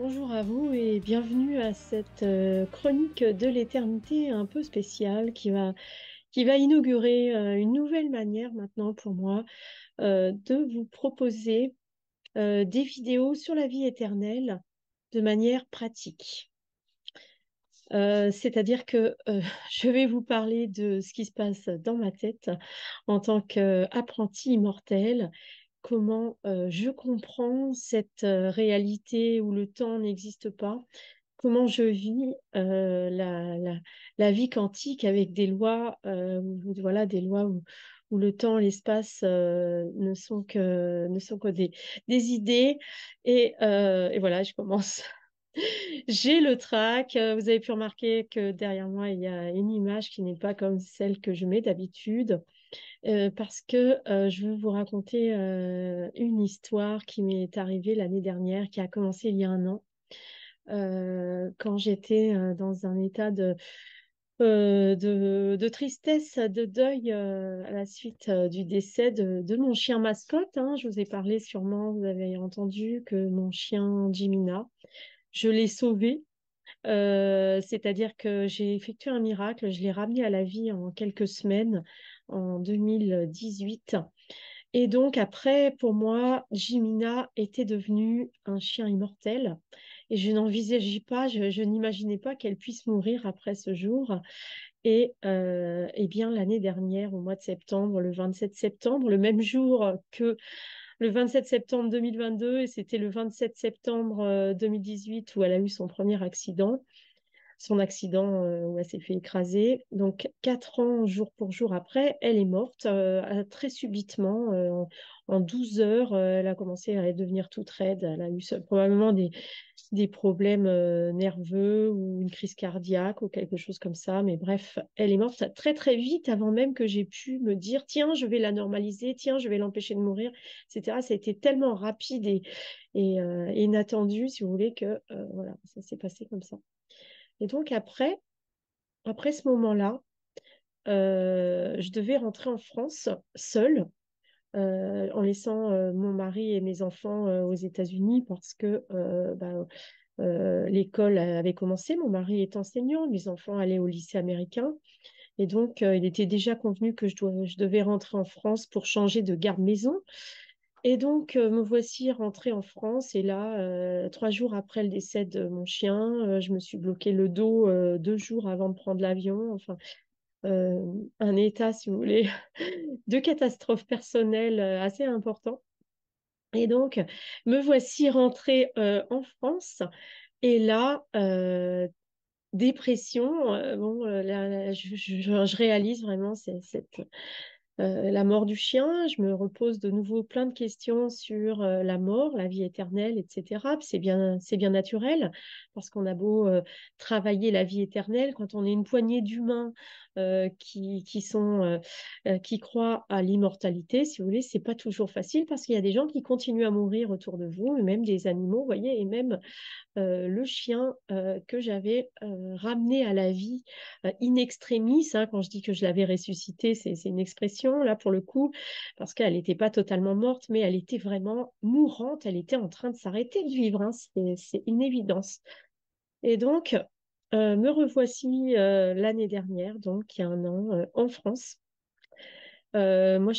Bonjour à vous et bienvenue à cette chronique de l'éternité un peu spéciale qui va inaugurer une nouvelle manière maintenant pour moi de vous proposer des vidéos sur la vie éternelle de manière pratique. C'est-à-dire que je vais vous parler de ce qui se passe dans ma tête en tant qu'apprenti immortel, comment je comprends cette réalité où le temps n'existe pas, comment je vis la vie quantique avec des lois, voilà, des lois où le temps, l'espace ne sont que des idées. Et voilà, je commence. J'ai le trac. Vous avez pu remarquer que derrière moi, il y a une image qui n'est pas comme celle que je mets d'habitude, parce que je veux vous raconter une histoire qui m'est arrivée l'année dernière, qui a commencé il y a un an, quand j'étais dans un état de tristesse, de deuil à la suite du décès de mon chien mascotte, hein. Je vous ai parlé sûrement, vous avez entendu que mon chien Jimina, je l'ai sauvé. C'est-à-dire que j'ai effectué un miracle, je l'ai ramené à la vie en quelques semaines, en 2018. Et donc après, pour moi, Jimina était devenue un chien immortel. Et je n'envisageais pas, je n'imaginais pas qu'elle puisse mourir après ce jour. Et bien l'année dernière, au mois de septembre, le 27 septembre, le même jour que le 27 septembre 2022, et c'était le 27 septembre 2018 où elle a eu son accident où elle s'est fait écraser. Donc, 4 ans, jour pour jour après, elle est morte très subitement. En 12 heures, elle a commencé à devenir toute raide. Elle a eu probablement des problèmes nerveux ou une crise cardiaque ou quelque chose comme ça. Mais bref, elle est morte très, très vite avant même que j'ai pu me dire, tiens, je vais la normaliser, tiens, je vais l'empêcher de mourir, etc. Ça a été tellement rapide et inattendu, si vous voulez, que voilà, ça s'est passé comme ça. Et donc après ce moment-là, je devais rentrer en France seule, en laissant mon mari et mes enfants aux États-Unis parce que l'école avait commencé. Mon mari est enseignant, mes enfants allaient au lycée américain. Et donc, il était déjà convenu que je devais rentrer en France pour changer de garde-maison. Et donc, me voici rentrée en France. Et là, 3 jours après le décès de mon chien, je me suis bloqué le dos 2 jours avant de prendre l'avion. Enfin, euh, un état, si vous voulez, de catastrophe personnelle assez important. Et donc, me voici rentrée en France. Et là, dépression, bon, là, je réalise vraiment la mort du chien. Je me repose de nouveau plein de questions sur la mort, la vie éternelle, etc. Puis c'est bien naturel, parce qu'on a beau travailler la vie éternelle, quand on est une poignée d'humains qui croient à l'immortalité, si vous voulez, c'est pas toujours facile, parce qu'il y a des gens qui continuent à mourir autour de vous, et même des animaux, vous voyez, et même le chien que j'avais ramené à la vie in extremis, hein. Quand je dis que je l'avais ressuscité, c'est une expression là pour le coup, parce qu'elle n'était pas totalement morte, mais elle était vraiment mourante, elle était en train de s'arrêter de vivre, hein. C'est une évidence. Et donc, me revoici l'année dernière, donc il y a un an, en France. Moi,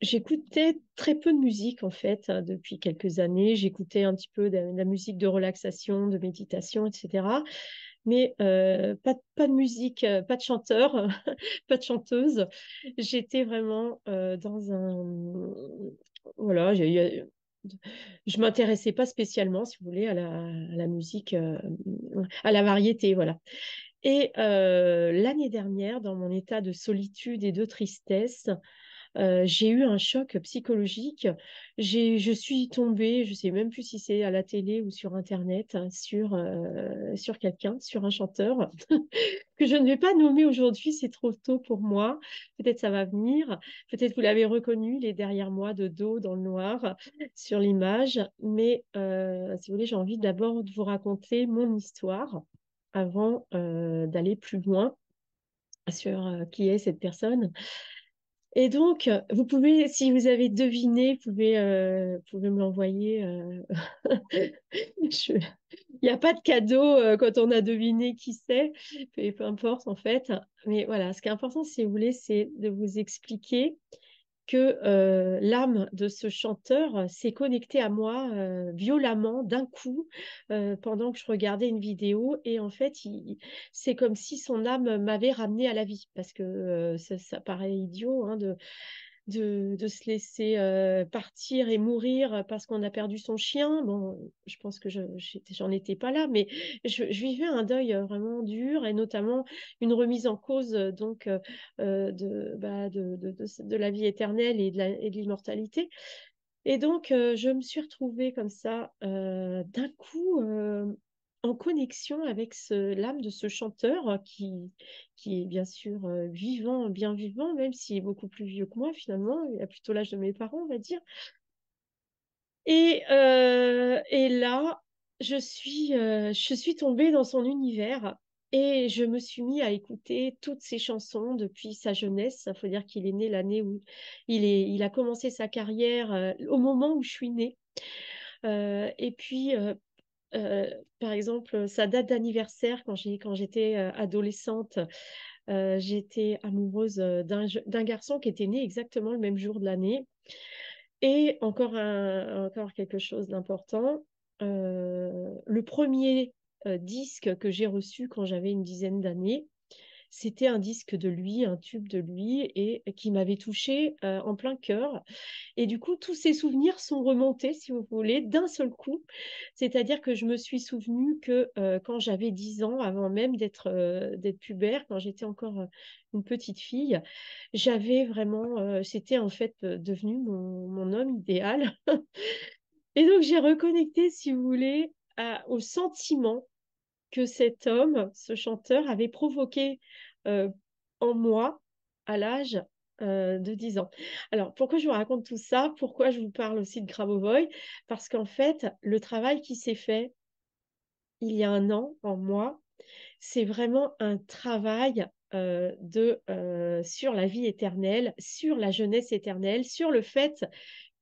j'écoutais très peu de musique en fait depuis quelques années. J'écoutais un petit peu de la musique de relaxation, de méditation, etc. Mais pas de musique, pas de chanteur, pas de chanteuse. J'étais vraiment dans un... Voilà, je m'intéressais pas spécialement, si vous voulez, à la musique, à la variété, voilà. Et l'année dernière, dans mon état de solitude et de tristesse, j'ai eu un choc psychologique. Je suis tombée, je sais même plus si c'est à la télé ou sur Internet, hein, sur quelqu'un, sur un chanteur que je ne vais pas nommer aujourd'hui, c'est trop tôt pour moi. Peut-être ça va venir. Peut-être vous l'avez reconnu, il est derrière moi de dos dans le noir sur l'image. Mais si vous voulez, j'ai envie d'abord de vous raconter mon histoire avant d'aller plus loin sur qui est cette personne. Et donc, vous pouvez, si vous avez deviné, pouvez me l'envoyer. Je- Il n'y a pas de cadeau quand on a deviné qui c'est, et peu importe en fait. Mais voilà, ce qui est important, si vous voulez, c'est de vous expliquer que l'âme de ce chanteur s'est connectée à moi violemment d'un coup pendant que je regardais une vidéo et en fait c'est comme si son âme m'avait ramené à la vie parce que ça paraît idiot hein, de se laisser partir et mourir parce qu'on a perdu son chien. Bon, je pense que j'en étais pas là, mais je vivais un deuil vraiment dur et notamment une remise en cause de la vie éternelle et de l'immortalité. Et donc, je me suis retrouvée comme ça, d'un coup, en connexion avec l'âme de ce chanteur qui est bien sûr vivant, bien vivant, même s'il est beaucoup plus vieux que moi finalement. Il a plutôt l'âge de mes parents, on va dire. Et là, je suis tombée dans son univers et je me suis mis à écouter toutes ses chansons depuis sa jeunesse. Il faut dire qu'il est né l'année où il a commencé sa carrière, au moment où je suis née. Et puis, par exemple, sa date d'anniversaire, quand j'étais adolescente, j'étais amoureuse d'un garçon qui était né exactement le même jour de l'année. Et encore quelque chose d'important, le premier disque que j'ai reçu quand j'avais une dizaine d'années, c'était un disque de lui, un tube de lui, et qui m'avait touchée en plein cœur. Et du coup, tous ces souvenirs sont remontés, si vous voulez, d'un seul coup. C'est-à-dire que je me suis souvenue que quand j'avais 10 ans, avant même d'être pubère, quand j'étais encore une petite fille, j'avais vraiment, c'était en fait devenu mon homme idéal. Et donc, j'ai reconnecté, si vous voulez, au sentiment que cet homme, ce chanteur, avait provoqué euh, en moi à l'âge de 10 ans. Alors, pourquoi je vous raconte tout ça? Pourquoi je vous parle aussi de Grabovoi? Parce qu'en fait, le travail qui s'est fait il y a un an en moi, c'est vraiment un travail sur la vie éternelle, sur la jeunesse éternelle, sur le fait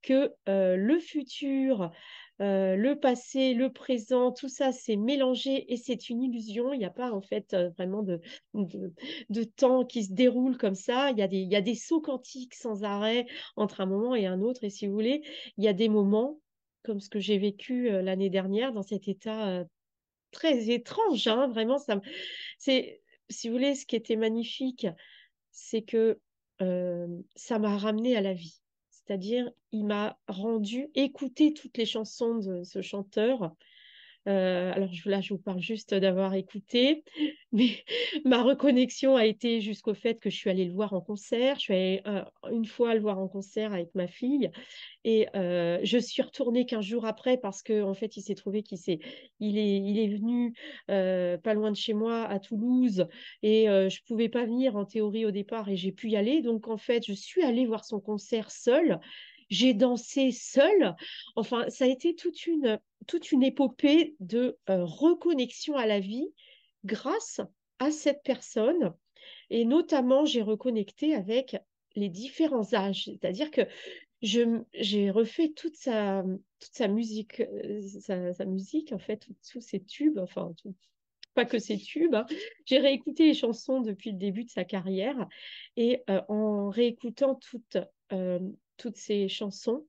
que le futur, le passé, le présent, tout ça s'est mélangé et c'est une illusion. Il n'y a pas en fait vraiment de, de temps qui se déroule comme ça. Il y a des sauts quantiques sans arrêt entre un moment et un autre. Et si vous voulez, il y a des moments comme ce que j'ai vécu l'année dernière dans cet état très étrange, hein, vraiment, c'est, si vous voulez, ce qui était magnifique, c'est que ça m'a ramené à la vie. C'est-à-dire, il m'a rendu écouter toutes les chansons de ce chanteur. Alors là, je vous parle juste d'avoir écouté, mais ma reconnexion a été jusqu'au fait que je suis allée le voir en concert. Je suis allée une fois le voir en concert avec ma fille. Et je suis retournée 15 jours après parce que en fait, il s'est trouvé il est venu pas loin de chez moi, à Toulouse, et je pouvais pas venir en théorie au départ et j'ai pu y aller. Donc en fait, je suis allée voir son concert seule. J'ai dansé seule. Enfin, ça a été toute une épopée de reconnexion à la vie grâce à cette personne. Et notamment, j'ai reconnecté avec les différents âges. C'est-à-dire que j'ai refait toute sa musique, sa musique, en fait, tous ses tubes, enfin, pas que ses tubes, hein. J'ai réécouté les chansons depuis le début de sa carrière et en réécoutant euh, toutes ces chansons,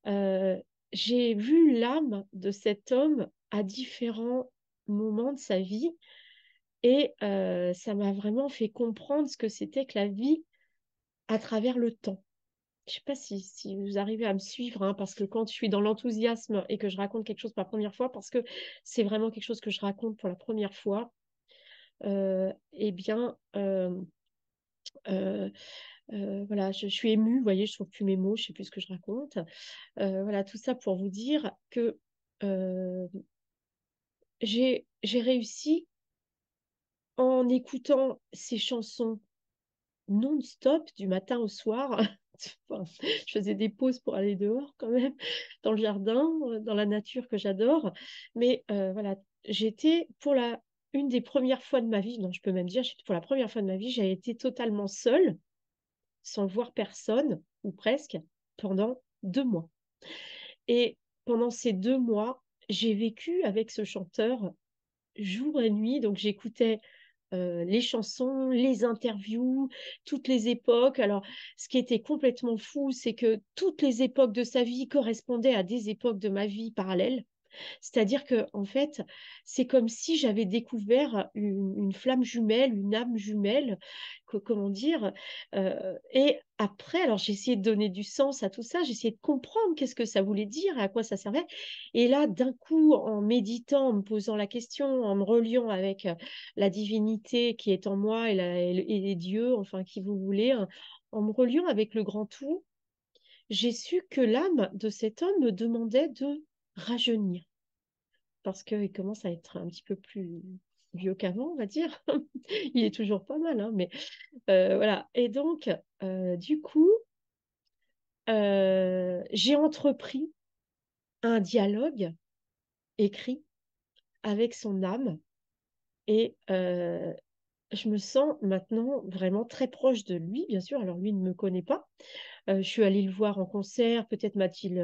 euh, j'ai vu l'âme de cet homme à différents moments de sa vie et ça m'a vraiment fait comprendre ce que c'était que la vie à travers le temps. Je sais pas si vous arrivez à me suivre, hein, parce que quand je suis dans l'enthousiasme et que je raconte quelque chose pour la première fois, parce que c'est vraiment quelque chose que je raconte pour la première fois, eh bien, euh, voilà, je suis émue, vous voyez, je trouve plus mes mots, je sais plus ce que je raconte. Voilà, tout ça pour vous dire que euh, j'ai réussi en écoutant ces chansons non-stop du matin au soir. Enfin, je faisais des pauses pour aller dehors quand même, dans le jardin, dans la nature que j'adore. Mais voilà, j'étais une des premières fois de ma vie, non, je peux même dire, pour la première fois de ma vie, j'ai été totalement seule sans voir personne, ou presque, pendant 2 mois. Et pendant ces 2 mois, j'ai vécu avec ce chanteur jour et nuit. Donc j'écoutais les chansons, les interviews, toutes les époques. Alors, ce qui était complètement fou, c'est que toutes les époques de sa vie correspondaient à des époques de ma vie parallèles. C'est-à-dire que, en fait, c'est comme si j'avais découvert une flamme jumelle, une âme jumelle, comment dire. Et après, alors j'ai essayé de donner du sens à tout ça, j'ai essayé de comprendre qu'est-ce que ça voulait dire et à quoi ça servait. Et là, d'un coup, en méditant, en me posant la question, en me reliant avec la divinité qui est en moi et les dieux, enfin, qui vous voulez, hein, en me reliant avec le grand tout, j'ai su que l'âme de cet homme me demandait de rajeunir parce qu'il commence à être un petit peu plus vieux qu'avant, on va dire. Il est toujours pas mal, hein, mais voilà. Et donc, du coup, j'ai entrepris un dialogue écrit avec son âme et je me sens maintenant vraiment très proche de lui, bien sûr. Alors, lui ne me connaît pas. Je suis allée le voir en concert, peut-être m'a-t-il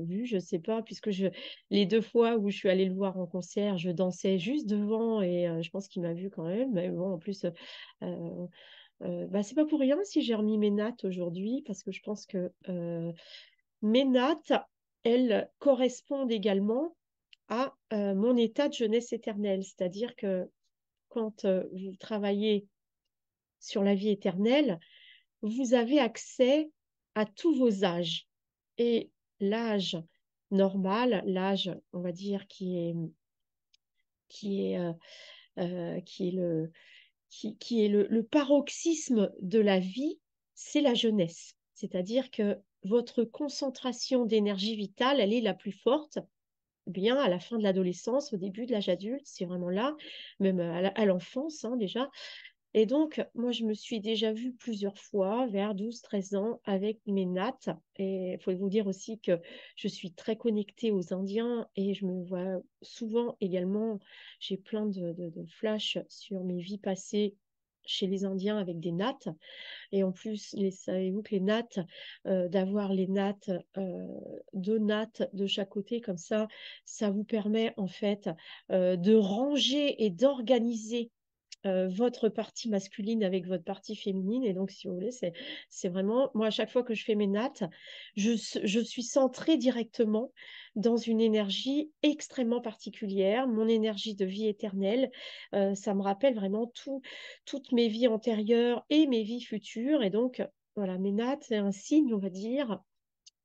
vu, je ne sais pas, puisque les 2 fois où je suis allée le voir en concert, je dansais juste devant et je pense qu'il m'a vu quand même. Mais bon, en plus, euh, bah, c'est pas pour rien si j'ai remis mes nattes aujourd'hui, parce que je pense que mes nattes, elles correspondent également à mon état de jeunesse éternelle. C'est-à-dire que quand vous travaillez sur la vie éternelle, vous avez accès à tous vos âges. Et l'âge normal, l'âge, on va dire, qui est, qui est qui est le paroxysme de la vie, c'est la jeunesse. C'est-à-dire que votre concentration d'énergie vitale, elle est la plus forte bien à la fin de l'adolescence, au début de l'âge adulte, c'est vraiment là, même à l'enfance hein, déjà. Et donc, moi, je me suis déjà vue plusieurs fois, vers 12 13 ans, avec mes nattes. Et il faut vous dire aussi que je suis très connectée aux Indiens et je me vois souvent également, j'ai plein de flashs sur mes vies passées chez les Indiens avec des nattes. Et en plus, savez-vous que les nattes, d'avoir les nattes, 2 nattes de chaque côté, comme ça vous permet en fait de ranger et d'organiser votre partie masculine avec votre partie féminine. Et donc, si vous voulez, c'est vraiment, moi, à chaque fois que je fais mes nattes, je suis centrée directement dans une énergie extrêmement particulière, mon énergie de vie éternelle. Ça me rappelle vraiment toutes mes vies antérieures et mes vies futures. Et donc, voilà, mes nattes, c'est un signe, on va dire,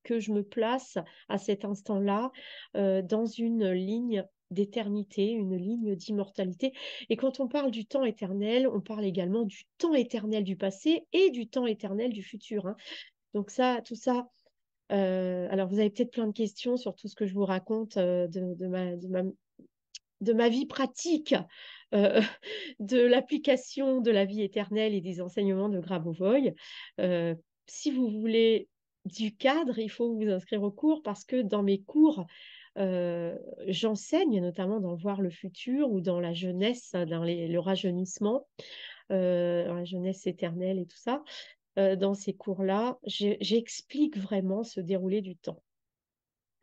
que je me place à cet instant-là dans une ligne d'éternité, une ligne d'immortalité. Et quand on parle du temps éternel, on parle également du temps éternel du passé et du temps éternel du futur. Hein. Donc ça, tout ça, alors vous avez peut-être plein de questions sur tout ce que je vous raconte de ma vie pratique, euh, de l'application de la vie éternelle et des enseignements de Grabovoi. Euh, Si vous voulez du cadre, il faut vous inscrire au cours parce que dans mes cours, j'enseigne notamment dans Voir le futur ou dans la jeunesse, dans le rajeunissement, dans la jeunesse éternelle et tout ça. Dans ces cours-là, j'explique vraiment ce déroulé du temps.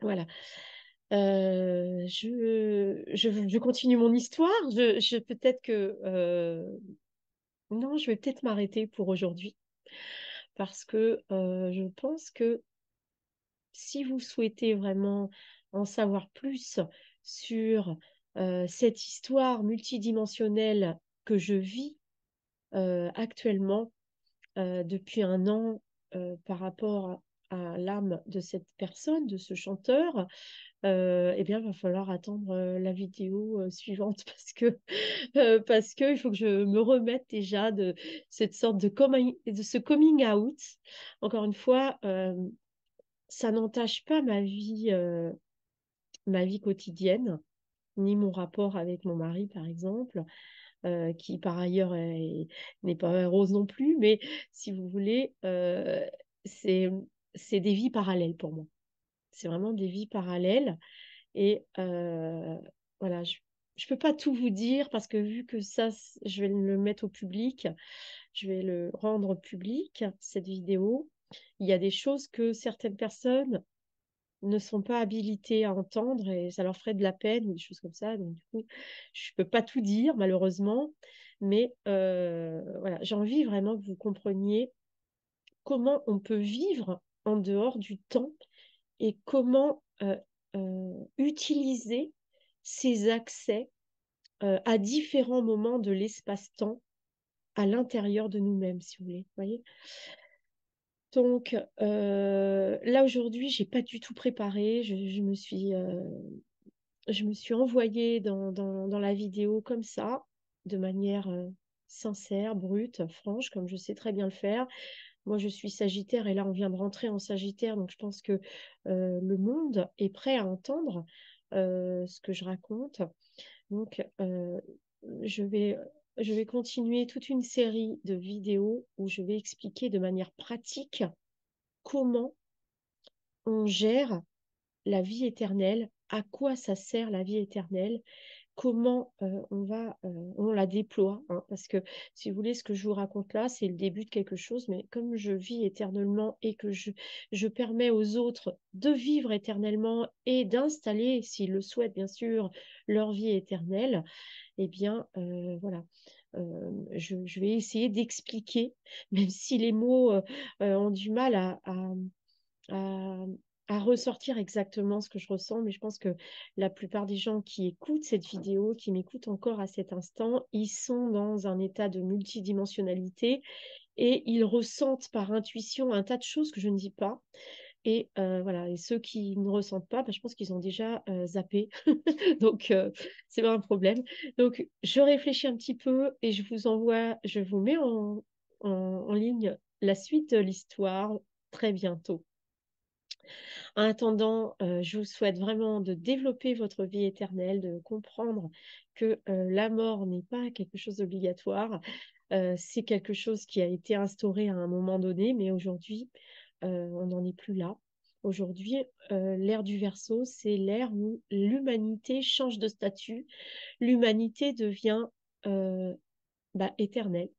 Voilà. Je continue mon histoire. Peut-être que non, je vais peut-être m'arrêter pour aujourd'hui parce que je pense que si vous souhaitez vraiment en savoir plus sur cette histoire multidimensionnelle que je vis actuellement depuis un an par rapport à l'âme de cette personne, de ce chanteur, eh bien, il va falloir attendre la vidéo suivante parce que il faut que je me remette déjà de cette sorte de ce coming out. Encore une fois, ça n'entache pas ma vie quotidienne, ni mon rapport avec mon mari, par exemple, qui par ailleurs n'est pas rose non plus, mais si vous voulez, c'est, c'est des vies parallèles pour moi. C'est vraiment des vies parallèles. Et voilà, je ne peux pas tout vous dire parce que vu que ça, je vais le mettre au public, je vais le rendre public, cette vidéo. Il y a des choses que certaines personnes ne sont pas habilitées à entendre et ça leur ferait de la peine ou des choses comme ça. Donc, du coup, je ne peux pas tout dire, malheureusement. Mais voilà, j'ai envie vraiment que vous compreniez comment on peut vivre en dehors du temps et comment utiliser ces accès à différents moments de l'espace-temps à l'intérieur de nous-mêmes, si vous voulez. Voyez. Donc là aujourd'hui, j'ai pas du tout préparé. Je me suis envoyée dans la vidéo comme ça, de manière sincère, brute, franche, comme je sais très bien le faire. Moi, je suis Sagittaire et là, on vient de rentrer en Sagittaire, donc je pense que le monde est prêt à entendre ce que je raconte. Donc, je vais, je vais continuer toute une série de vidéos où je vais expliquer de manière pratique comment on gère la vie éternelle, à quoi ça sert la vie éternelle, comment on la déploie. Hein, parce que, si vous voulez, ce que je vous raconte là, c'est le début de quelque chose, mais comme je vis éternellement et que je permets aux autres de vivre éternellement et d'installer, s'ils le souhaitent, bien sûr, leur vie éternelle, eh bien, voilà. Je vais essayer d'expliquer, même si les mots ont du mal à, à ressortir exactement ce que je ressens, mais je pense que la plupart des gens qui écoutent cette vidéo, qui m'écoutent encore à cet instant, ils sont dans un état de multidimensionnalité et ils ressentent par intuition un tas de choses que je ne dis pas. Et voilà, et ceux qui ne ressentent pas, bah, je pense qu'ils ont déjà zappé. Donc, c'est pas un problème. Donc, je réfléchis un petit peu et je vous mets en ligne la suite de l'histoire très bientôt. En attendant, je vous souhaite vraiment de développer votre vie éternelle, de comprendre que la mort n'est pas quelque chose d'obligatoire. C'est quelque chose qui a été instauré à un moment donné, mais aujourd'hui, on n'en est plus là. Aujourd'hui, l'ère du Verseau, c'est l'ère où l'humanité change de statut, l'humanité devient éternelle,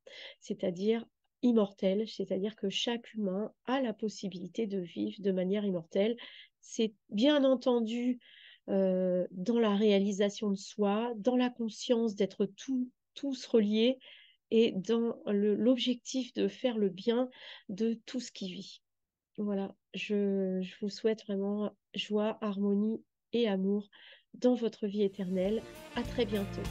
c'est-à-dire immortelle, c'est-à-dire que chaque humain a la possibilité de vivre de manière immortelle. C'est bien entendu dans la réalisation de soi, dans la conscience d'être tous reliés et dans l'objectif de faire le bien de tout ce qui vit. Voilà, je vous souhaite vraiment joie, harmonie et amour dans votre vie éternelle. À très bientôt.